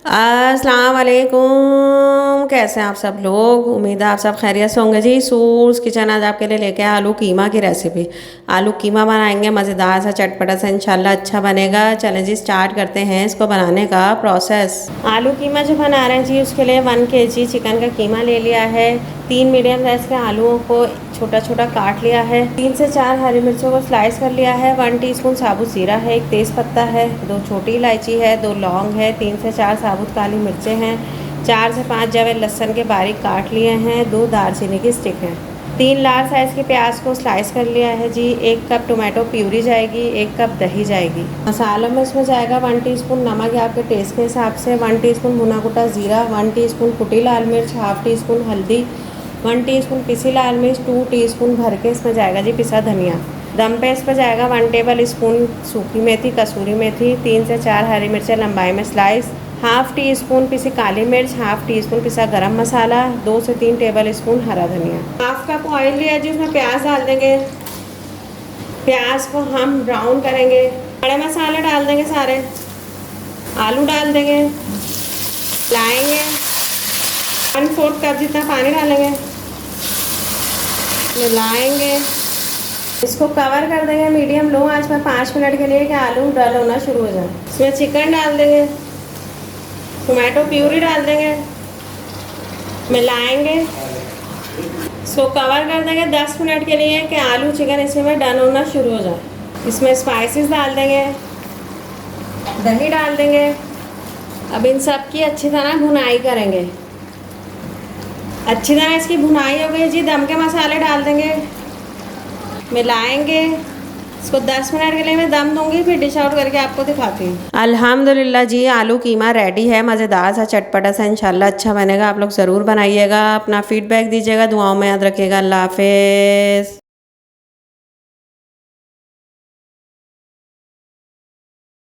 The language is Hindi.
अस्सलाम वालेकुम, कैसे हैं आप सब लोग। उम्मीद है आप सब खैरियत से होंगे जी। सूर्स किचन आज आपके लिए लेके आया आलू कीमा की रेसिपी। आलू कीमा बनाएंगे मज़ेदार सा, चटपटा सा, इंशाल्लाह अच्छा बनेगा। चलें जी स्टार्ट करते हैं इसको बनाने का प्रोसेस। आलू कीमा जो बना रहे हैं जी, उसके लिए 1 kg चिकन का कीमा ले लिया है। 3 मीडियम साइज़ के आलूओं को छोटा छोटा काट लिया है। 3 से 4 हरी मिर्चों को स्लाइस कर लिया है। 1 टीस्पून साबुत जीरा है, 1 तेज़ पत्ता है, 2 छोटी इलायची है, 2 लौंग है, 3 से 4 साबुत काली मिर्चें हैं, 4 से 5 जवे लहसुन के बारीक काट लिए हैं, 2 दालचीनी की स्टिक हैं। 3 लार्ज साइज़ के प्याज को स्लाइस कर लिया है जी। 1 कप टोमेटो प्यूरी जाएगी, 1 कप दही जाएगी। मसालों में इसमें जाएगा 1 टीस्पून नमक या आपके टेस्ट के हिसाब से, 1 टीस्पून भुना कुटा ज़ीरा, 1 टीस्पून कुटी लाल मिर्च, हाफ़ टीस्पून हल्दी, 1 टीस्पून पिसी लाल मिर्च, 2 टीस्पून भर के इसमें जाएगा जी पिसा धनिया। दम पे इस पर जाएगा 1 टेबल स्पून सूखी मेथी, कसूरी मेथी, 3 से 4 हरी मिर्चें लंबाई में स्लाइस, हाफ़ टीस्पून पिसी काली मिर्च, हाफ़ टीस्पून पिसा गरम मसाला, 2 से 3 टेबल स्पून हरा धनिया। हाफ़ कप ऑयल लिया जी, उसमें प्याज डाल देंगे। प्याज को हम ब्राउन करेंगे। बड़े मसाले डाल देंगे सारे, आलू डाल देंगे, लाएंगे, 1/4 कप जितना पानी डालेंगे, मिलाएंगे, इसको कवर कर देंगे मीडियम लो आंच पर 5 मिनट के लिए कि आलू डल होना शुरू हो जाए। इसमें चिकन डाल देंगे, टोमेटो प्यूरी डाल देंगे, मिलाएंगे, इसको कवर कर देंगे 10 मिनट के लिए कि आलू चिकन इसमें डन होना शुरू हो जाए। इसमें स्पाइसेस डाल देंगे, दही डाल देंगे। अब इन सब की अच्छी तरह भुनाई करेंगे। अच्छी तरह इसकी भुनाई हो गई जी, दम के मसाले डाल देंगे, मिलाएंगे, इसको 10 मिनट के लिए मैं दम दूंगी, फिर डिश आउट करके आपको दिखाती हूँ। अल्हम्दुलिल्लाह जी, आलू कीमा रेडी है। मज़ेदार सा, चटपटा सा, इंशाल्लाह अच्छा बनेगा। आप लोग ज़रूर बनाइएगा, अपना फीडबैक दीजिएगा, दुआओं में याद रखिएगा। अल्लाह हाफ़िज़।